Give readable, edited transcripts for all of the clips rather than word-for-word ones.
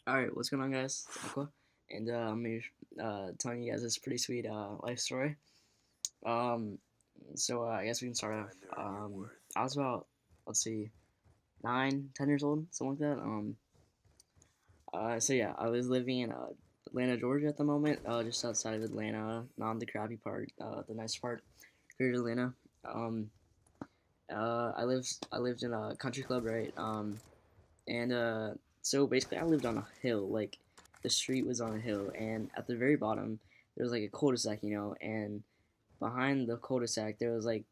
Alright, what's going on, guys? It's Aquaaa, and I'm here telling you guys this pretty sweet life story. Um, I guess we can start off. I was about, let's see, 9, 10 years old, something like that. Yeah, I was living in Atlanta, Georgia at the moment, just outside of Atlanta, not the crappy part, the nice part, Greater Atlanta. Um, I lived in a country club, right? And so basically, I lived on a hill. Like the street was on a hill, and at the very bottom there was like a cul-de-sac, and behind the cul-de-sac there was like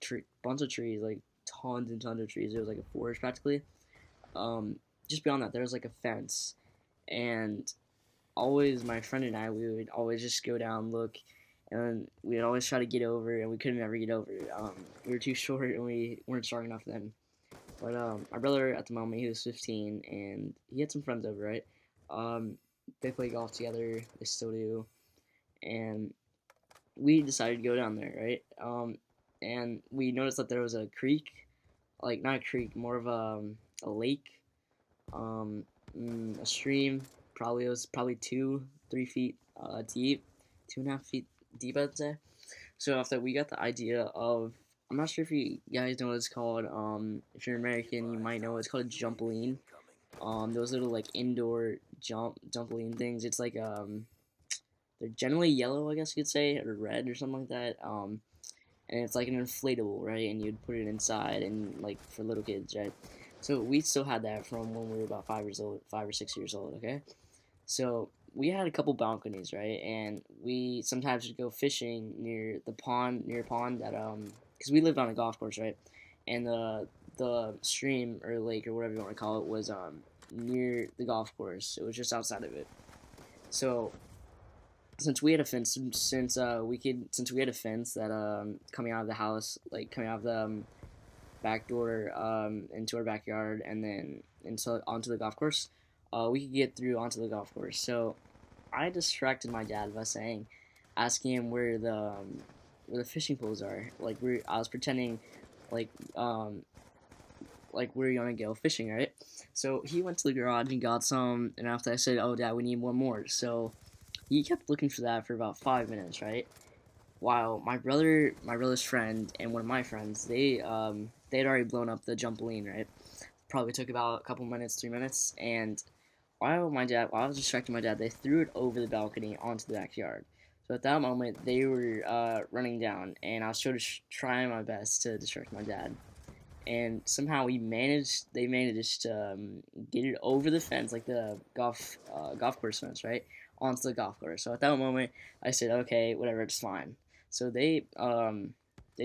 bunch of trees, like tons and tons of trees. It was like a forest practically. Um, just beyond that there was like a fence, and always my friend and I, we would always just go down, look, and we'd always try to get over, and we couldn't ever get over. We were too short, and we weren't strong enough then. But my brother at the moment, he was 15, and he had some friends over, right? Um, they play golf together. They still do, and we decided to go down there, right? And we noticed that there was a creek, like not a creek, more of a lake, um, a stream. Probably it was probably 2, 3 feet deep, 2.5 feet deep, I'd say. So after we got the idea of, I'm not sure if you guys know what it's called. If you're American, you might know it's called a jumpaline. Those little like indoor jumpaline things. It's like they're generally yellow, I guess you could say, or red or something like that. And it's like an inflatable, right? And you'd put it inside, and like for little kids, right? So we still had that from when we were about 5 years old, 5 or 6 years old. Okay, so we had a couple balconies, right? And we sometimes would go fishing near a pond that because we lived on a golf course, right? And the stream or lake or whatever you want to call it was near the golf course. It was just outside of it. So since we had a fence, since we had a fence that coming out of the house, like coming out of the back door into our backyard and then into onto the golf course, we could get through onto the golf course. So I distracted my dad by asking him where the fishing poles are. I was pretending like um, like we are gonna go fishing, right? So he went to the garage and got some, and after I said, "Oh, Dad, we need one more," so he kept looking for that for about 5 minutes, right? While my brother's friend, and one of my friends, they had already blown up the jumpaline, right? Probably took about a couple minutes, 3 minutes, and while I was distracting my dad, they threw it over the balcony onto the backyard. So at that moment, they were running down, and I was trying my best to distract my dad. And somehow they managed to get it over the fence, like the golf course fence, right, onto the golf course. So at that moment, I said, okay, whatever, it's fine. So they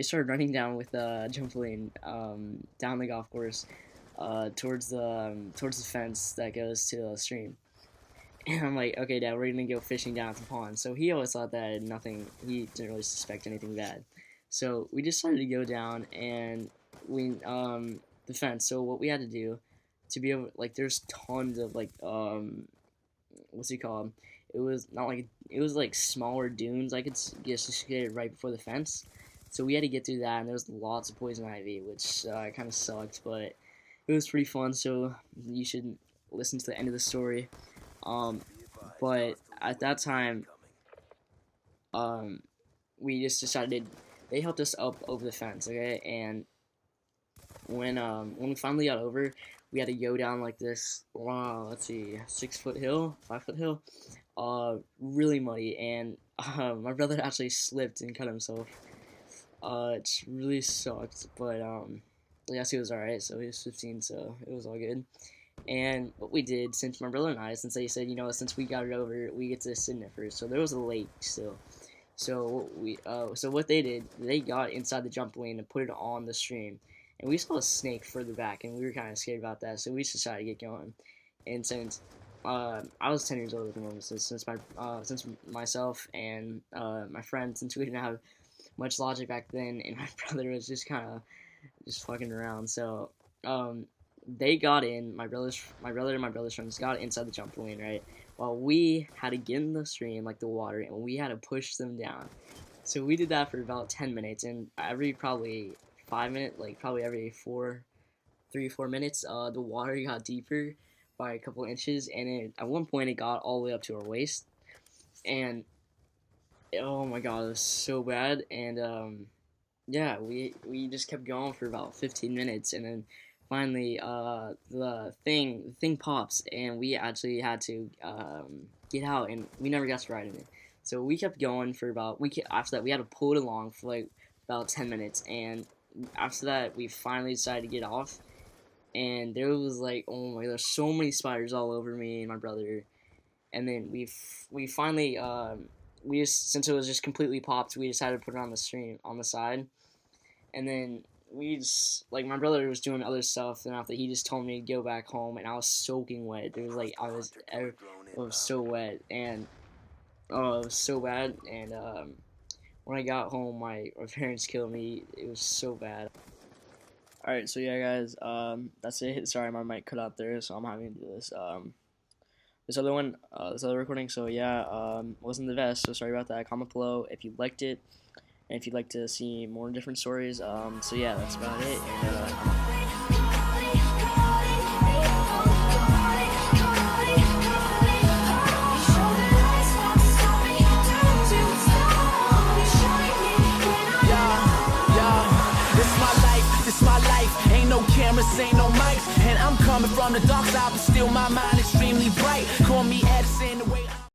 started running down with a trampoline down the golf course towards the fence that goes to the stream. And I'm like, okay, Dad, we're gonna go fishing down at the pond. So he always thought that nothing. He didn't really suspect anything bad. So we decided to go down, and we the fence. So what we had to do to be able, like, there's tons of like what's he called? It was not like it was like smaller dunes. I could guess just get it right before the fence. So we had to get through that, and there was lots of poison ivy, which kind of sucked, but it was pretty fun. So you should listen to the end of the story. Um, but at that time, um, we just decided they helped us up over the fence, okay? And when we finally got over, we had to go down like this. Let's see, 6 foot hill, 5 foot hill, really muddy, and my brother actually slipped and cut himself. It really sucked, but I guess he was alright. So he was 15, so it was all good. And what we did, since my brother and I, since they said, since we got it over, we get to sit in it first. So there was a lake still. So what they did, they got inside the trampoline and put it on the stream. And we saw a snake further back, and we were kind of scared about that. So we just decided to get going. And since I was 10 years old at the moment, so since myself and my friend, since we didn't have much logic back then, and my brother was just kind of just fucking around. So they got in. My brother and my brother's friends got inside the trampoline, right? While we had to get in the stream, like the water, and we had to push them down. So we did that for about 10 minutes, and every probably 5 minutes, like probably every 4, 3, 4 minutes, the water got deeper. by a couple inches, and at one point it got all the way up to our waist, and oh my god, it was so bad. And yeah, we just kept going for about 15 minutes, and then finally the thing pops, and we actually had to get out, and we never got to ride in it. So we kept going for about after that we had to pull it along for like about 10 minutes, and after that we finally decided to get off, and there was like, oh my, there's so many spiders all over me and my brother. And then we finally we just, since it was just completely popped, we decided to put it on the stream on the side. And then we just, like, my brother was doing other stuff, and after he just told me to go back home, and I was soaking wet. It was like it was so wet, and oh, it was so bad. And when I got home, my parents killed me. It was so bad. Alright, so yeah, guys, that's it. Sorry, my mic cut out there, so I'm having to do this. This other one, this other recording, so yeah, wasn't the best, so sorry about that. Comment below if you liked it, and if you'd like to see more different stories. So yeah, that's about it, and ain't no cameras, ain't no mics, and I'm coming from the dark side, but still my mind extremely bright. Call me Edison, the way